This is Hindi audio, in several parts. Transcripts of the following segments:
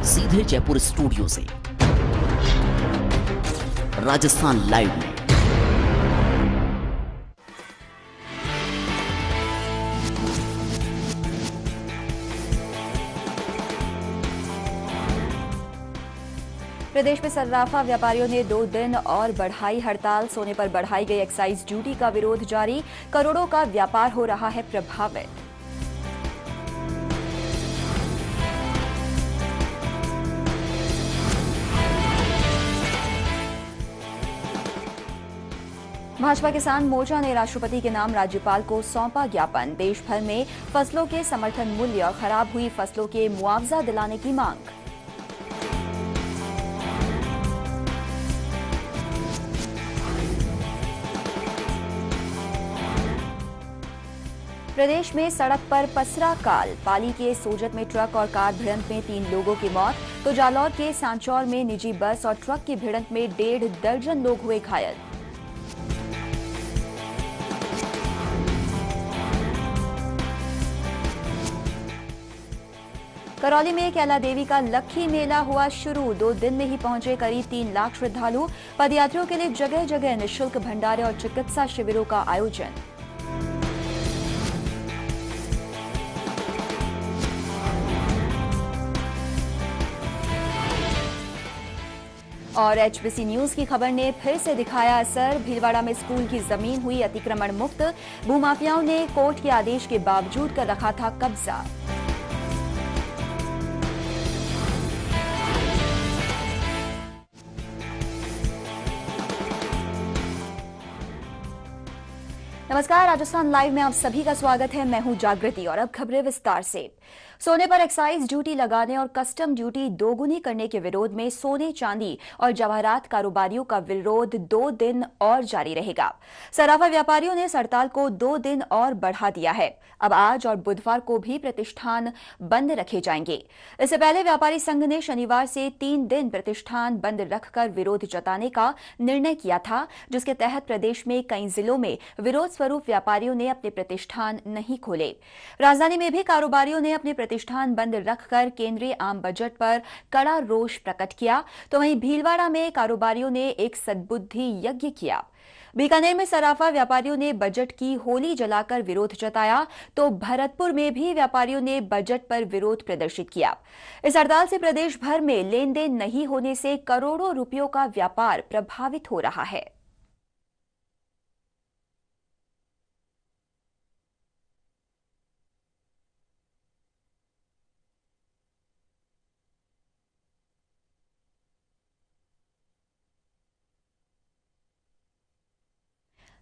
सीधे जयपुर स्टूडियो से राजस्थान लाइव में। प्रदेश में सर्राफा व्यापारियों ने 2 दिन और बढ़ाई हड़ताल। सोने पर बढ़ाई गई एक्साइज ड्यूटी का विरोध जारी। करोड़ों का व्यापार हो रहा है प्रभावित। भाजपा किसान मोर्चा ने राष्ट्रपति के नाम राज्यपाल को सौंपा ज्ञापन। देश भर में फसलों के समर्थन मूल्य, खराब हुई फसलों के मुआवजा दिलाने की मांग। प्रदेश में सड़क पर पसरा काल। पाली के सोजत में ट्रक और कार भिड़ंत में 3 लोगों की मौत, तो जालौर के सांचौर में निजी बस और ट्रक की भिड़ंत में 1.5 दर्जन लोग हुए घायल। करौली में कैला देवी का लक्खी मेला हुआ शुरू। 2 दिन में ही पहुंचे करीब 3 लाख श्रद्धालु। पदयात्रियों के लिए जगह जगह निःशुल्क भंडारे और चिकित्सा शिविरों का आयोजन। और एचबीसी न्यूज की खबर ने फिर से दिखाया असर। भीलवाड़ा में स्कूल की जमीन हुई अतिक्रमण मुक्त। भूमाफियाओं ने कोर्ट के आदेश के बावजूद कर रखा था कब्जा। नमस्कार, राजस्थान लाइव में आप सभी का स्वागत है। मैं हूं जागृति और अब खबरें विस्तार से। सोने पर एक्साइज ड्यूटी लगाने और कस्टम ड्यूटी दोगुनी करने के विरोध में सोने, चांदी और जवाहरात कारोबारियों का विरोध 2 दिन और जारी रहेगा। सराफा व्यापारियों ने इस हड़ताल को 2 दिन और बढ़ा दिया है। अब आज और बुधवार को भी प्रतिष्ठान बंद रखे जाएंगे। इससे पहले व्यापारी संघ ने शनिवार से 3 दिन प्रतिष्ठान बंद रखकर विरोध जताने का निर्णय किया था, जिसके तहत प्रदेश में कई जिलों में विरोध स्वरूप व्यापारियों ने अपने प्रतिष्ठान नहीं खोले। राजधानी में भी कारोबारियों ने अपने प्रतिष्ठान बंद रखकर केंद्रीय आम बजट पर कड़ा रोष प्रकट किया, तो वहीं भीलवाड़ा में कारोबारियों ने एक सद्बुद्धि यज्ञ किया। बीकानेर में सराफा व्यापारियों ने बजट की होली जलाकर विरोध जताया, तो भरतपुर में भी व्यापारियों ने बजट पर विरोध प्रदर्शित किया। इस हड़ताल से प्रदेश भर में लेन देन नहीं होने से करोड़ों रुपयों का व्यापार प्रभावित हो रहा है।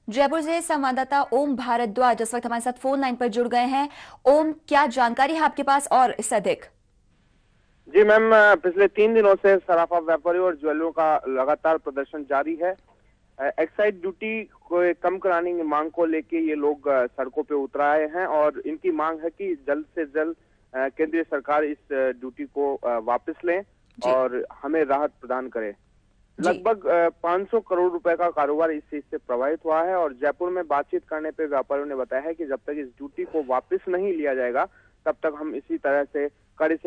जयपुर से संवाददाता ओम भारद्वाज इस वक्त हमारे साथ फोन लाइन पर जुड़ गए हैं। ओम, क्या जानकारी है आपके पास और इससे अधिक? जी मैम, पिछले 3 दिनों से सराफा व्यापारियों और ज्वेलरों का लगातार प्रदर्शन जारी है। एक्साइज ड्यूटी को कम कराने की मांग को लेके ये लोग सड़कों पे उतर आए हैं और इनकी मांग है कि जल्द से जल्द केंद्रीय सरकार इस ड्यूटी को वापस लें और हमें राहत प्रदान करे। लगभग 500 करोड़ रुपए का कारोबार इस चीज से प्रभावित हुआ है और जयपुर में बातचीत करने पे व्यापारियों ने बताया है कि जब तक इस ड्यूटी को वापस नहीं लिया जाएगा तब तक हम इसी तरह से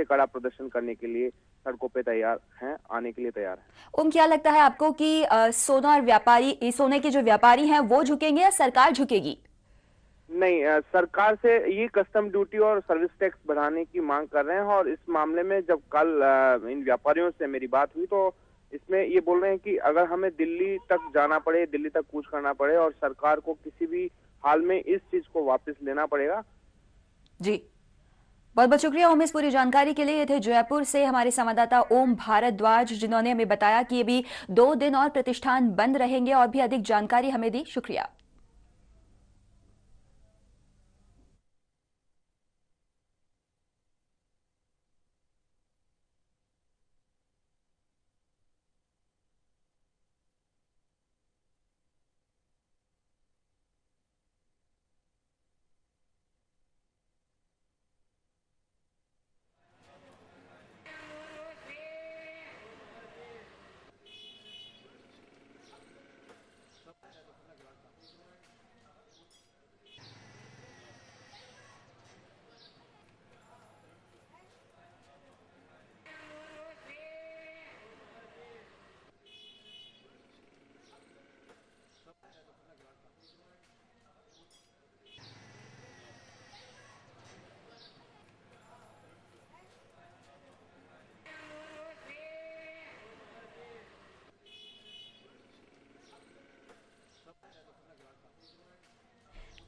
कड़ा प्रदर्शन करने के लिए सड़कों पे तैयार हैं, आने के लिए तैयार हैं। ओम, क्या लगता है आपको कि सोने के जो व्यापारी हैं वो झुकेंगे या सरकार झुकेगी? नहीं, सरकार से ये कस्टम ड्यूटी और सर्विस टैक्स बढ़ाने की मांग कर रहे हैं और इस मामले में जब कल इन व्यापारियों से मेरी बात हुई तो इसमें ये बोल रहे हैं कि अगर हमें दिल्ली तक जाना पड़े, दिल्ली तक कूच करना पड़े और सरकार को किसी भी हाल में इस चीज को वापस लेना पड़ेगा। जी, बहुत बहुत शुक्रिया ओम इस पूरी जानकारी के लिए। ये थे जयपुर से हमारे संवाददाता ओम भारद्वाज, जिन्होंने हमें बताया कि अभी 2 दिन और प्रतिष्ठान बंद रहेंगे और भी अधिक जानकारी हमें दी। शुक्रिया।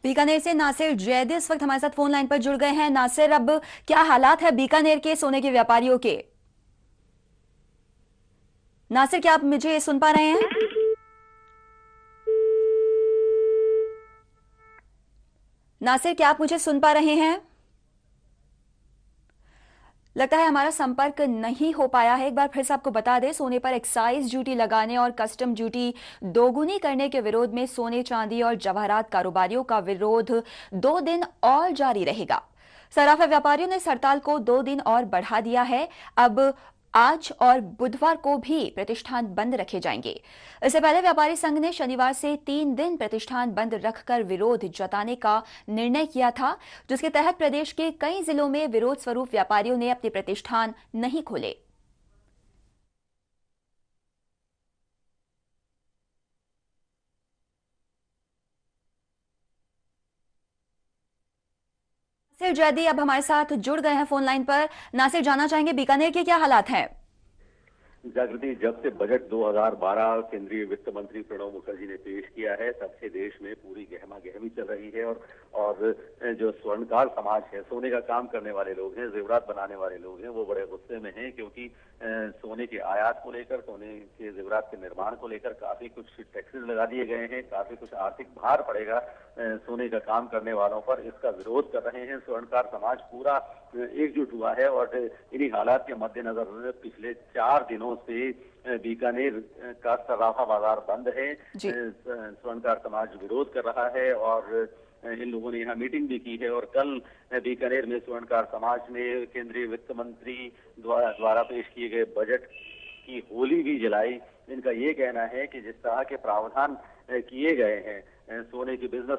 बीकानेर से नासिर जैदी इस वक्त हमारे साथ फोन लाइन पर जुड़ गए हैं। नासिर, अब क्या हालात है बीकानेर के सोने के व्यापारियों के? नासिर, क्या आप मुझे सुन पा रहे हैं? नासिर, क्या आप मुझे सुन पा रहे हैं? लगता है हमारा संपर्क नहीं हो पाया है। एक बार फिर से आपको बता दें, सोने पर एक्साइज ड्यूटी लगाने और कस्टम ड्यूटी दोगुनी करने के विरोध में सोने चांदी और जवाहरात कारोबारियों का विरोध 2 दिन और जारी रहेगा। सराफा व्यापारियों ने इस हड़ताल को 2 दिन और बढ़ा दिया है। अब आज और बुधवार को भी प्रतिष्ठान बंद रखे जाएंगे। इससे पहले व्यापारी संघ ने शनिवार से 3 दिन प्रतिष्ठान बंद रखकर विरोध जताने का निर्णय किया था, जिसके तहत प्रदेश के कई जिलों में विरोध स्वरूप व्यापारियों ने अपने प्रतिष्ठान नहीं खोले। नासिर जैदी अब हमारे साथ जुड़ गए हैं फोन लाइन पर। नासिर, जानना चाहेंगे बीकानेर के क्या हालात हैं? जागृति, जब से बजट 2012 केंद्रीय वित्त मंत्री प्रणब मुखर्जी ने पेश किया है, तब से देश में पूरी गहमा गहमी चल रही है। और जो स्वर्णकार समाज है, सोने का काम करने वाले लोग हैं, जेवरात बनाने वाले लोग हैं, वो बड़े गुस्से में हैं, क्योंकि सोने के आयात को लेकर, सोने के जेवरात के निर्माण को लेकर काफी कुछ टैक्सेस लगा दिए गए हैं, काफी कुछ आर्थिक भार पड़ेगा सोने का काम करने वालों पर। इसका विरोध कर रहे हैं। स्वर्णकार समाज पूरा एकजुट हुआ है और इन्हीं हालात के मद्देनजर पिछले 4 दिनों से बीकानेर का सर्राफा बाजार बंद है। स्वर्णकार समाज विरोध कर रहा है और इन लोगों ने यहाँ मीटिंग भी की है। और कल बीकानेर में स्वर्णकार समाज ने केंद्रीय वित्त मंत्री द्वारा पेश किए गए बजट की होली भी जलाई। इनका ये कहना है कि जिस तरह के प्रावधान किए गए हैं सोने के बिजनेस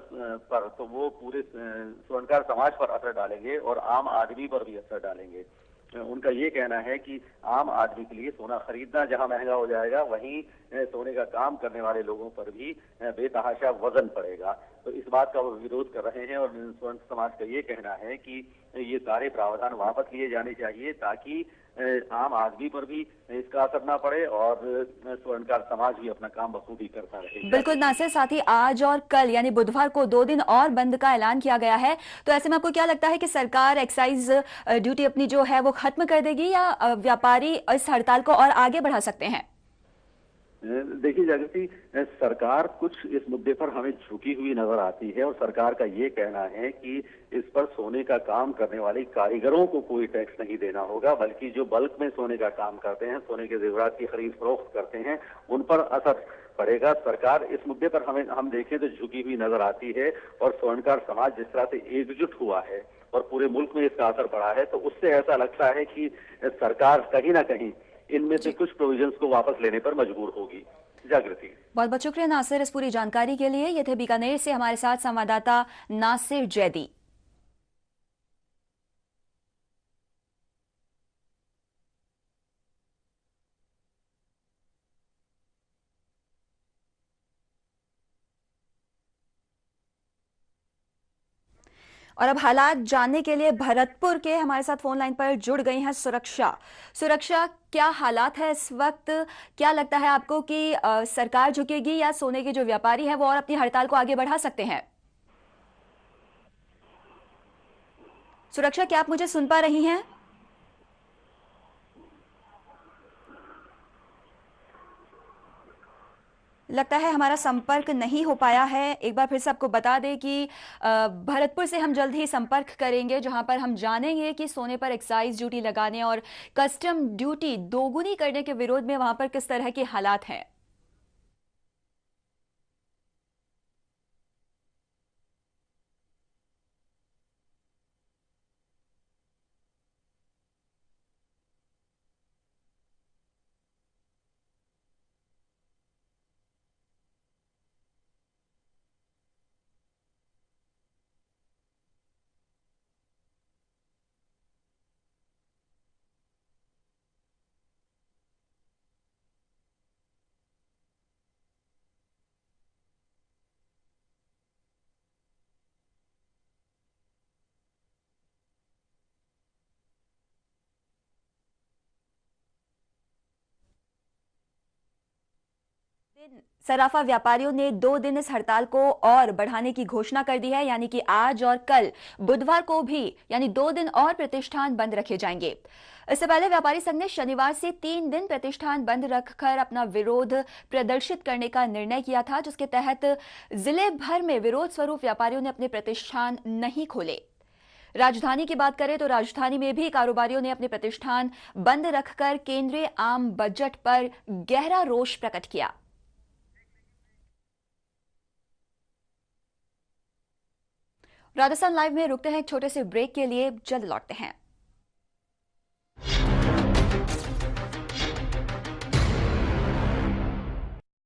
पर, तो वो पूरे स्वर्णकार समाज पर असर डालेंगे और आम आदमी पर भी असर डालेंगे। उनका ये कहना है कि आम आदमी के लिए सोना खरीदना जहां महंगा हो जाएगा, वहीं सोने का काम करने वाले लोगों पर भी बेतहाशा वजन पड़ेगा। तो इस बात का वो विरोध कर रहे हैं और स्वर्ण समाज का ये कहना है कि ये सारे प्रावधान वापस लिए जाने चाहिए, ताकि आम आदमी पर भी इसका असर ना पड़े और स्वर्णकार समाज भी अपना काम बखूबी करता रहे। बिल्कुल नासिर, साथ ही आज और कल यानी बुधवार को 2 दिन और बंद का ऐलान किया गया है। तो ऐसे में आपको क्या लगता है कि सरकार एक्साइज ड्यूटी अपनी जो है वो खत्म कर देगी, या व्यापारी इस हड़ताल को और आगे बढ़ा सकते हैं? देखिए जागृति, सरकार कुछ इस मुद्दे पर हमें झुकी हुई नजर आती है और सरकार का ये कहना है कि इस पर सोने का काम करने वाले कारीगरों को कोई टैक्स नहीं देना होगा, बल्कि जो बल्क में सोने का काम करते हैं, सोने के जेवरात की खरीद फरोख्त करते हैं, उन पर असर पड़ेगा। सरकार इस मुद्दे पर हम देखें तो झुकी हुई नजर आती है और स्वर्णकार समाज जिस तरह से एकजुट हुआ है और पूरे मुल्क में इसका असर पड़ा है, तो उससे ऐसा लगता है कि सरकार कहीं ना कहीं इनमें से कुछ प्रोविजंस को वापस लेने पर मजबूर होगी। जागृति, बहुत बहुत शुक्रिया नासिर इस पूरी जानकारी के लिए। ये थे बीकानेर से हमारे साथ संवाददाता नासिर जैदी। और अब हालात जानने के लिए भरतपुर के हमारे साथ फोन लाइन पर जुड़ गई हैं सुरक्षा, क्या हालात है इस वक्त? क्या लगता है आपको कि सरकार झुकेगी, या सोने के जो व्यापारी हैं वो और अपनी हड़ताल को आगे बढ़ा सकते हैं? सुरक्षा, क्या आप मुझे सुन पा रही हैं? लगता है हमारा संपर्क नहीं हो पाया है। एक बार फिर से आपको बता दें कि भरतपुर से हम जल्द ही संपर्क करेंगे, जहां पर हम जानेंगे कि सोने पर एक्साइज ड्यूटी लगाने और कस्टम ड्यूटी दोगुनी करने के विरोध में वहां पर किस तरह के हालात हैं। सराफा व्यापारियों ने 2 दिन इस हड़ताल को और बढ़ाने की घोषणा कर दी है, यानी कि आज और कल बुधवार को भी यानी 2 दिन और प्रतिष्ठान बंद रखे जाएंगे। इससे पहले व्यापारी संघ ने शनिवार से 3 दिन प्रतिष्ठान बंद रखकर अपना विरोध प्रदर्शित करने का निर्णय किया था, जिसके तहत जिले भर में विरोध स्वरूप व्यापारियों ने अपने प्रतिष्ठान नहीं खोले। राजधानी की बात करें तो राजधानी में भी कारोबारियों ने अपने प्रतिष्ठान बंद रखकर केंद्रीय आम बजट पर गहरा रोष प्रकट किया। राजस्थान लाइव में रुकते हैं एक छोटे से ब्रेक के लिए, जल्द लौटते हैं।